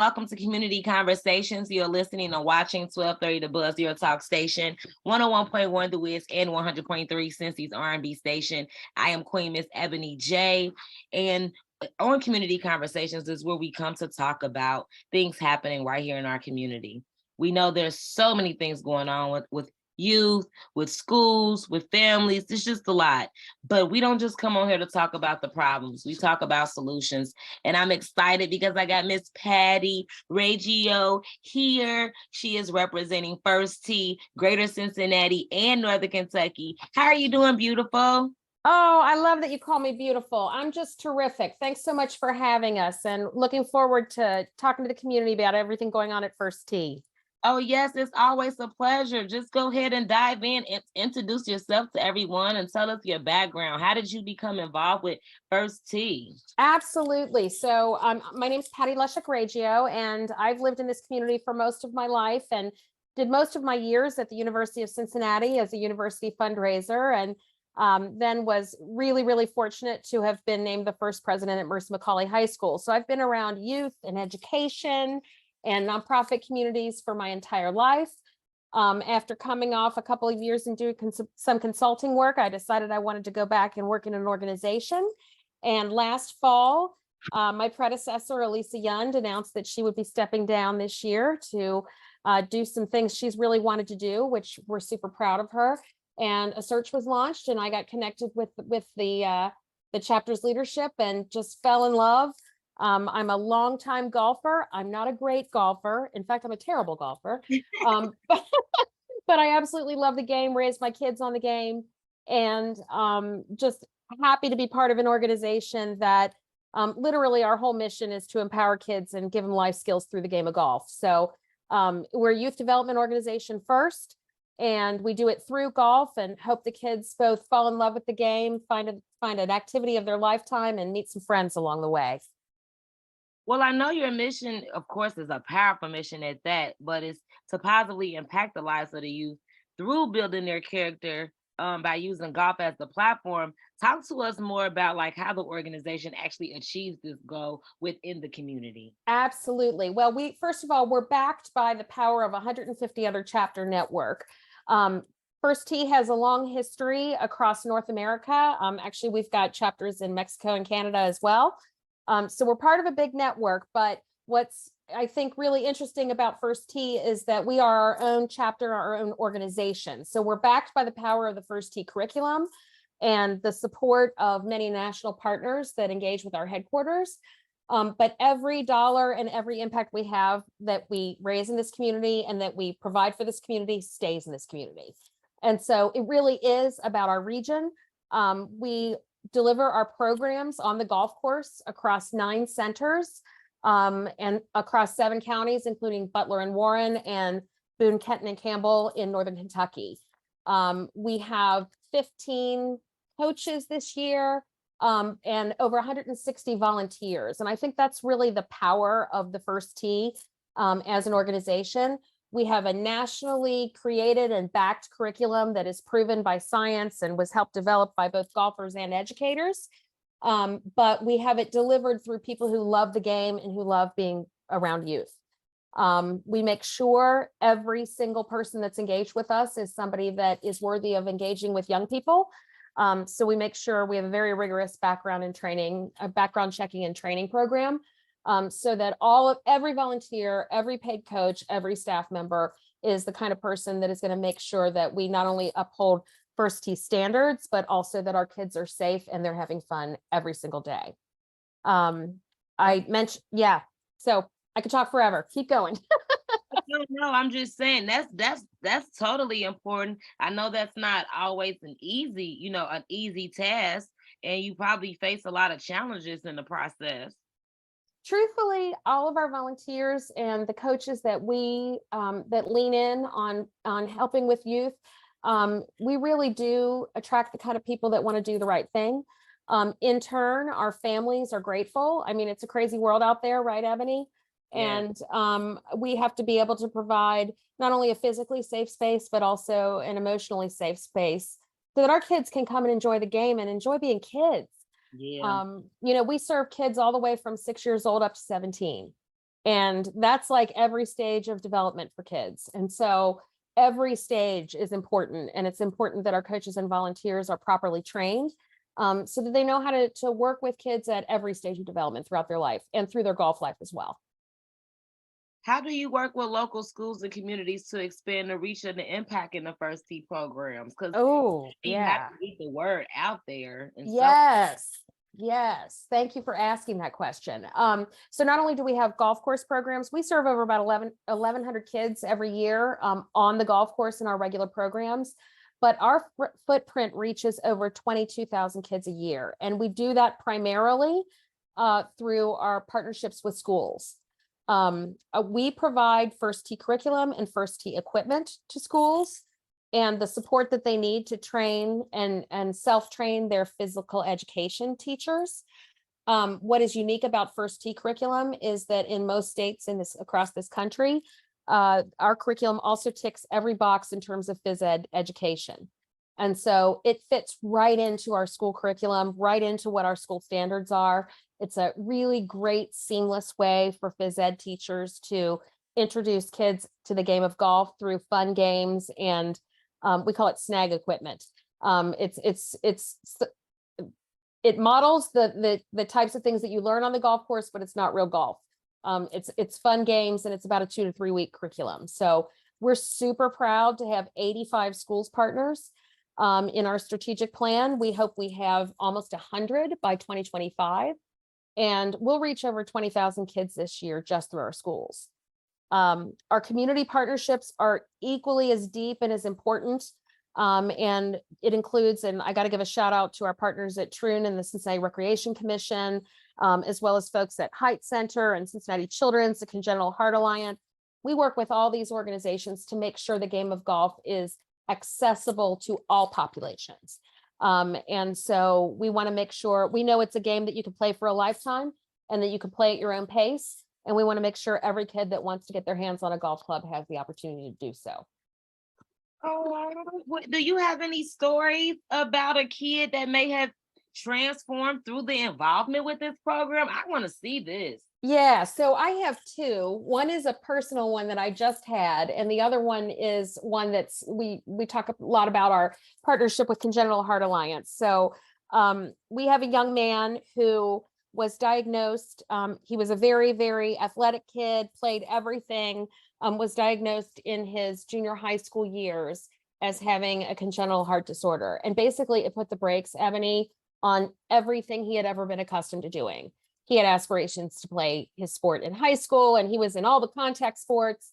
Welcome to Community Conversations. You're listening and watching 1230 The Buzz, your talk station, 101.1 The Wiz and 100.3 Cincy's R&B station. I am Queen Miss Ebony J. And on Community Conversations is where we come to talk about things happening right here in our community. We know there's so many things going on with youth, with schools, with families. It's just a lot. But we don't just come on here to talk about the problems. We talk about solutions. And I'm excited because I got Miss Patty Ragio here. She is representing First Tee, Greater Cincinnati, and Northern Kentucky. How are you doing, beautiful? Oh, I love that you call me beautiful. I'm just terrific. Thanks so much for having us and looking forward to talking to the community about everything going on at First Tee. Oh, yes, it's always a pleasure. Just go ahead and dive in and introduce yourself to everyone and tell us your background. How did you become involved with First Tee? Absolutely. So my name's Patty Lusheck Ragio, and I've lived in this community for most of my life and did most of my years at the University of Cincinnati as a university fundraiser, and then was really, really fortunate to have been named the first president at Mercer Macaulay High School. So I've been around youth and education and nonprofit communities for my entire life. After coming off a couple of years and doing some consulting work, I decided I wanted to go back and work in an organization. And last fall, my predecessor, Elisa Yund, announced that she would be stepping down this year to do some things she's really wanted to do, which we're super proud of her. And a search was launched, and I got connected with the chapter's leadership and just fell in love. I'm a longtime golfer. I'm not a great golfer. In fact, I'm a terrible golfer. But I absolutely love the game, raised my kids on the game, and just happy to be part of an organization that literally our whole mission is to empower kids and give them life skills through the game of golf. So we're a youth development organization first, and we do it through golf and hope the kids both fall in love with the game, find an activity of their lifetime, and meet some friends along the way. Well, I know your mission, of course, is a powerful mission at that, but it's to positively impact the lives of the youth through building their character by using golf as the platform. Talk to us more about like how the organization actually achieves this goal within the community. Absolutely. Well, first of all, we're backed by the power of 150 other chapter network. First Tee has a long history across North America. Actually, we've got chapters in Mexico and Canada as well. So we're part of a big network, but what's I think really interesting about First Tee is that we are our own chapter, our own organization. So we're backed by the power of the First Tee curriculum and the support of many national partners that engage with our headquarters. But every dollar and every impact we have that we raise in this community and that we provide for this community stays in this community. And so it really is about our region. We deliver our programs on the golf course across 9 centers and across 7 counties, including Butler and Warren and Boone, Kenton, and Campbell in Northern Kentucky. We have 15 coaches this year and over 160 volunteers. And I think that's really the power of the First Tee as an organization. We have a nationally created and backed curriculum that is proven by science and was helped develop by both golfers and educators. But we have it delivered through people who love the game and who love being around youth. We make sure every single person that's engaged with us is somebody that is worthy of engaging with young people. So we make sure we have a very rigorous background checking and training program. So that every volunteer, every paid coach, every staff member is the kind of person that is going to make sure that we not only uphold First Tee standards, but also that our kids are safe and they're having fun every single day. I mentioned, yeah, so I could talk forever. Keep going. No, I'm just saying that's totally important. I know that's not always an easy task, and you probably face a lot of challenges in the process. Truthfully, all of our volunteers and the coaches that we that lean in on helping with youth, we really do attract the kind of people that want to do the right thing. In turn, our families are grateful. I mean, it's a crazy world out there, right, Ebony? Yeah. And we have to be able to provide not only a physically safe space, but also an emotionally safe space so that our kids can come and enjoy the game and enjoy being kids. Yeah. We serve kids all the way from 6 years old up to 17. And that's like every stage of development for kids. And so every stage is important, and it's important that our coaches and volunteers are properly trained, so that they know how to work with kids at every stage of development throughout their life and through their golf life as well. How do you work with local schools and communities to expand the reach and the impact in the First Tee programs? Because Oh, you have yeah. to get the word out there. And so, Yes. Yes. Thank you for asking that question. So not only do we have golf course programs, we serve over about 1,100 kids every year on the golf course in our regular programs, but our footprint reaches over 22,000 kids a year. And we do that primarily through our partnerships with schools. We provide First Tee curriculum and First Tee equipment to schools, and the support that they need to train and self-train their physical education teachers. What is unique about First Tee curriculum is that in most states across this country, our curriculum also ticks every box in terms of phys ed education. And so it fits right into our school curriculum, right into what our school standards are. It's a really great seamless way for phys ed teachers to introduce kids to the game of golf through fun games, and we call it snag equipment. It models the types of things that you learn on the golf course, but it's not real golf. It's fun games, and it's about a 2 to 3 week curriculum. So we're super proud to have 85 schools partners in our strategic plan. We hope we have almost 100 by 2025, and we'll reach over 20,000 kids this year just through our schools. Our community partnerships are equally as deep and as important. And it includes, and I got to give a shout out to our partners at Troon and the Cincinnati Recreation Commission, as well as folks at Height Center and Cincinnati Children's, the Congenital Heart Alliance. We work with all these organizations to make sure the game of golf is accessible to all populations. And so we want to make sure, we know it's a game that you can play for a lifetime and that you can play at your own pace. And we want to make sure every kid that wants to get their hands on a golf club has the opportunity to do so. oh, do you have any stories about a kid that may have transformed through the involvement with this program? I want to see this. Yeah, so I have two. One is a personal one that I just had, and the other one is one that's we talk a lot about our partnership with Congenital Heart Alliance. So we have a young man who was diagnosed. He was a very, very athletic kid, played everything, was diagnosed in his junior high school years as having a congenital heart disorder. And basically it put the brakes, Ebony, on everything he had ever been accustomed to doing. He had aspirations to play his sport in high school, and he was in all the contact sports.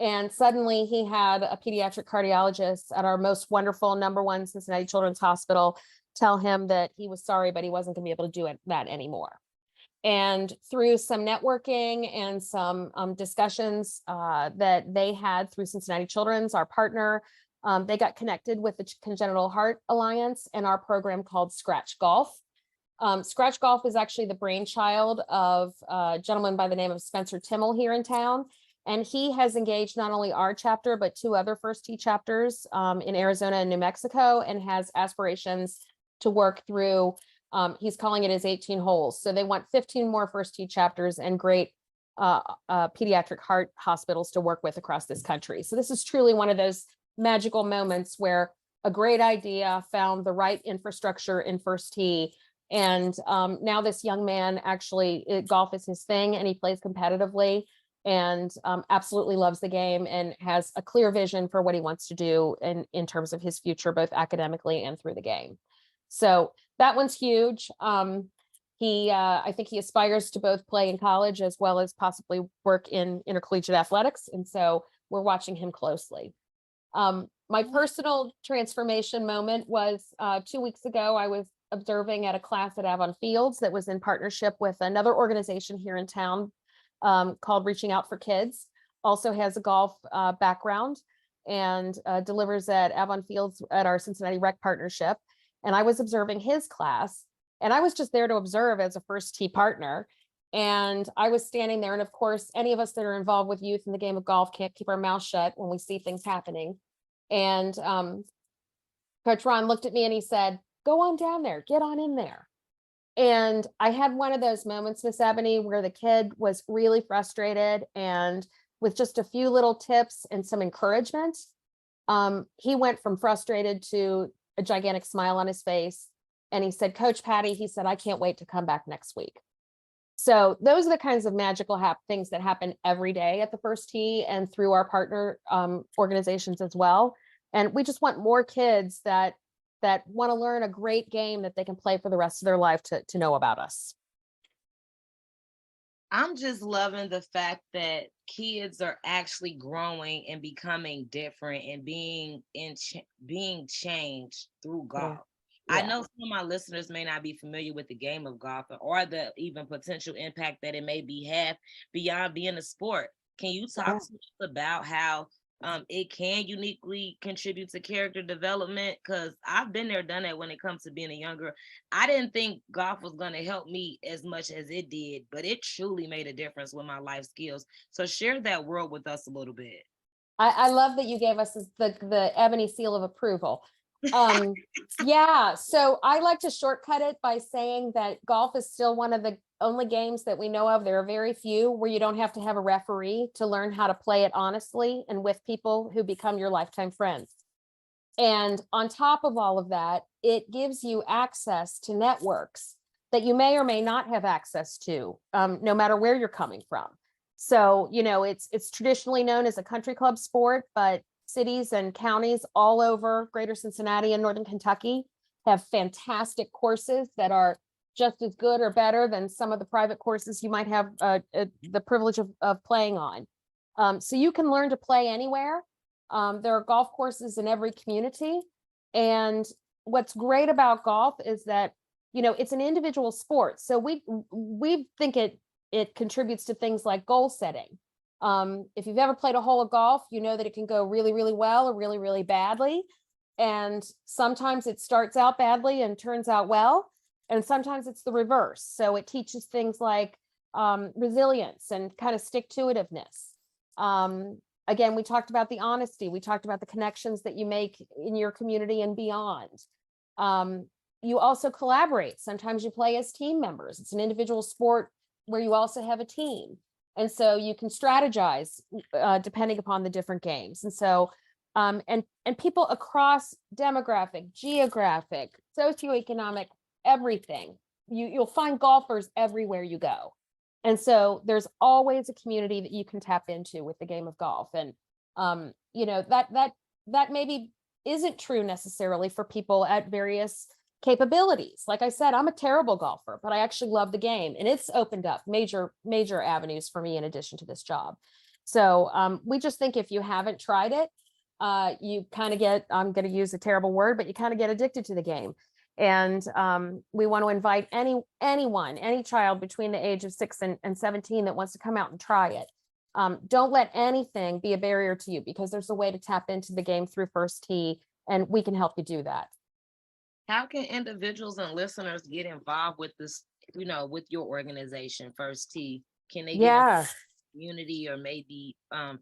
And suddenly he had a pediatric cardiologist at our most wonderful #1 Cincinnati Children's Hospital tell him that he was sorry, but he wasn't going to be able to do that anymore. And through some networking and some discussions that they had through Cincinnati Children's, our partner, they got connected with the Congenital Heart Alliance and our program called Scratch Golf. Scratch Golf is actually the brainchild of a gentleman by the name of Spencer Timmel here in town. And he has engaged not only our chapter, but 2 other First Tee chapters in Arizona and New Mexico, and has aspirations to work through, he's calling it his 18 holes. So they want 15 more First Tee chapters and great pediatric heart hospitals to work with across this country. So this is truly one of those magical moments where a great idea found the right infrastructure in First Tee. And now this young man actually, golf is his thing, and he plays competitively, and absolutely loves the game and has a clear vision for what he wants to do in terms of his future, both academically and through the game. So that one's huge. I think he aspires to both play in college as well as possibly work in intercollegiate athletics. And so we're watching him closely. My personal transformation moment was 2 weeks ago. I was observing at a class at Avon Fields that was in partnership with another organization here in town called Reaching Out for Kids. Also has a golf background and delivers at Avon Fields at our Cincinnati Rec partnership. And I was observing his class, and I was just there to observe as a First Tee partner. And I was standing there, and of course, any of us that are involved with youth in the game of golf can't keep our mouth shut when we see things happening. And Coach Ron looked at me and he said, "Go on down there, get on in there." And I had one of those moments, Miss Ebony, where the kid was really frustrated, and with just a few little tips and some encouragement, he went from frustrated to a gigantic smile on his face. And he said, Coach Patty, he said, I can't wait to come back next week. So those are the kinds of magical things that happen every day at the First Tee and through our partner organizations as well. And we just want more kids that want to learn a great game that they can play for the rest of their life to know about us. I'm just loving the fact that kids are actually growing and becoming different and being changed through golf. Yeah. I know some of my listeners may not be familiar with the game of golf or the even potential impact that it may have beyond being a sport. Can you talk to us about how it can uniquely contribute to character development? Because I've been there, done that when it comes to being a younger. I didn't think golf was going to help me as much as it did, but it truly made a difference with my life skills. So share that world with us a little bit. I love that you gave us the Ebony seal of approval. Yeah, so I like to shortcut it by saying that golf is still one of the only games that we know of. There are very few where you don't have to have a referee to learn how to play it honestly and with people who become your lifetime friends. And on top of all of that, it gives you access to networks that you may or may not have access to, no matter where you're coming from. So, you know, it's traditionally known as a country club sport, but cities and counties all over greater Cincinnati and northern Kentucky have fantastic courses that are just as good or better than some of the private courses you might have the privilege of playing on. So you can learn to play anywhere. There are golf courses in every community. And what's great about golf is that, you know, it's an individual sport. So we think it contributes to things like goal setting. If you've ever played a hole of golf, you know that it can go really, really well or really, really badly. And sometimes it starts out badly and turns out well. And sometimes it's the reverse. So it teaches things like resilience and kind of stick-to-itiveness. Again, we talked about the honesty. We talked about the connections that you make in your community and beyond. You also collaborate. Sometimes you play as team members. It's an individual sport where you also have a team. And so you can strategize depending upon the different games. And so, and people across demographic, geographic, socioeconomic, everything, you'll find golfers everywhere you go. And so there's always a community that you can tap into with the game of golf. And, you know, that maybe isn't true necessarily for people at various capabilities. Like I said, I'm a terrible golfer, but I actually love the game, and it's opened up major avenues for me in addition to this job. So we just think if you haven't tried it, you kind of get, I'm going to use a terrible word, but you kind of get addicted to the game. And we want to invite anyone, any child between the age of 6 and 17 that wants to come out and try it. Don't let anything be a barrier to you, because there's a way to tap into the game through First Tee, and we can help you do that. How can individuals and listeners get involved with this, you know, with your organization, First Tee? Can they get involved in the community or maybe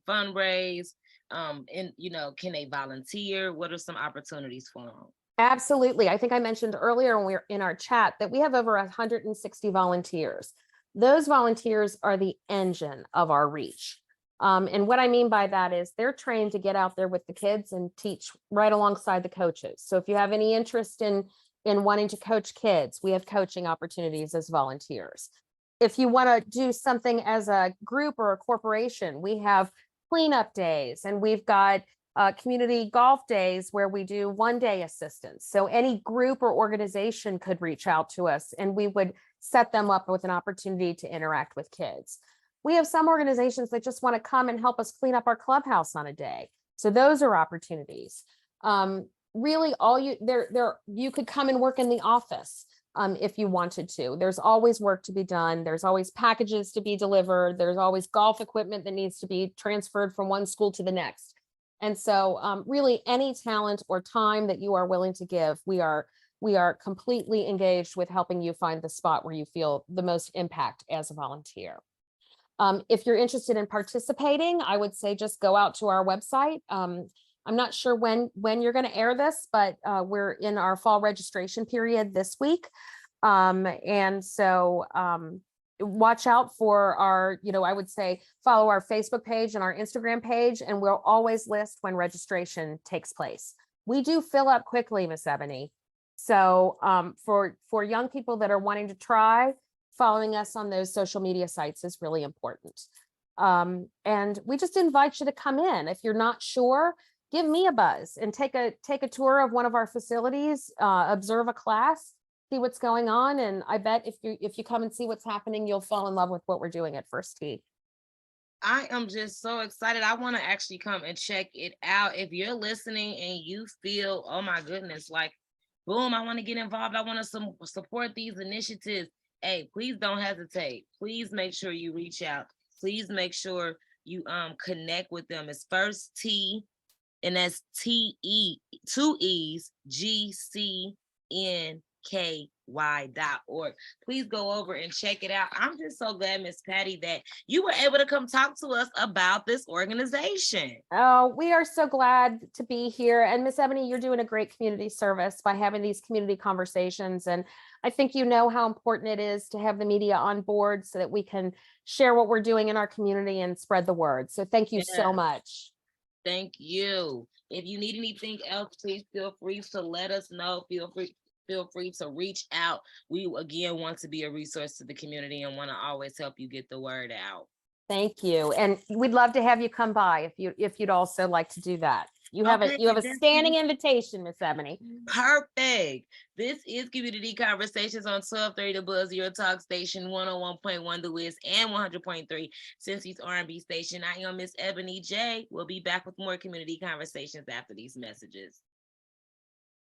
fundraise? And, you know, can they volunteer? What are some opportunities for them? Absolutely. I think I mentioned earlier when we were in our chat that we have over 160 volunteers. Those volunteers are the engine of our reach. And what I mean by that is they're trained to get out there with the kids and teach right alongside the coaches. So if you have any interest in wanting to coach kids, we have coaching opportunities as volunteers. If you want to do something as a group or a corporation, we have cleanup days, and we've got community golf days where we do one-day assistance. So any group or organization could reach out to us, and we would set them up with an opportunity to interact with kids. We have some organizations that just want to come and help us clean up our clubhouse on a day. So those are opportunities. Really, you could come and work in the office if you wanted to. There's always work to be done. There's always packages to be delivered. There's always golf equipment that needs to be transferred from one school to the next. And so really any talent or time that you are willing to give, we are completely engaged with helping you find the spot where you feel the most impact as a volunteer. If you're interested in participating, I would say just go out to our website. I'm not sure when you're going to air this, but we're in our fall registration period this week. And so watch out for our, I would say follow our Facebook page and our Instagram page, and we'll always list when registration takes place. We do fill up quickly, Miss Ebony. So for young people that are wanting to try, following us on those social media sites is really important. And we just invite you to come in. If you're not sure, give me a buzz and take a tour of one of our facilities, observe a class, see what's going on. And I bet if you come and see what's happening, you'll fall in love with what we're doing at First Tee. I am just so excited. I want to actually come and check it out. If you're listening and you feel, oh my goodness, like, boom, I want to get involved. I want to support these initiatives. Hey, please don't hesitate. Please make sure you reach out. Please make sure you connect with them. It's First Tee, and that's TE, 2 E's, GCNKY.org. Please go over and check it out. I'm just so glad, Miss Patty, that you were able to come talk to us about this organization. Oh, we are so glad to be here. And Miss Ebony, you're doing a great community service by having these community conversations. And I think you know how important it is to have the media on board so that we can share what we're doing in our community and spread the word. So thank you so much. Thank you. If you need anything else, please feel free to let us know. Feel free to reach out. We again want to be a resource to the community and want to always help you get the word out. Thank you. And we'd love to have you come by if you'd also like to do that. You have a standing invitation, Miss Ebony. Perfect. This is Community Conversations on 1230 The Buzz, your talk station, 101.1 The Wiz and 100.3 Cincy's R&B station. I am Miss Ebony J. We'll be back with more community conversations after these messages.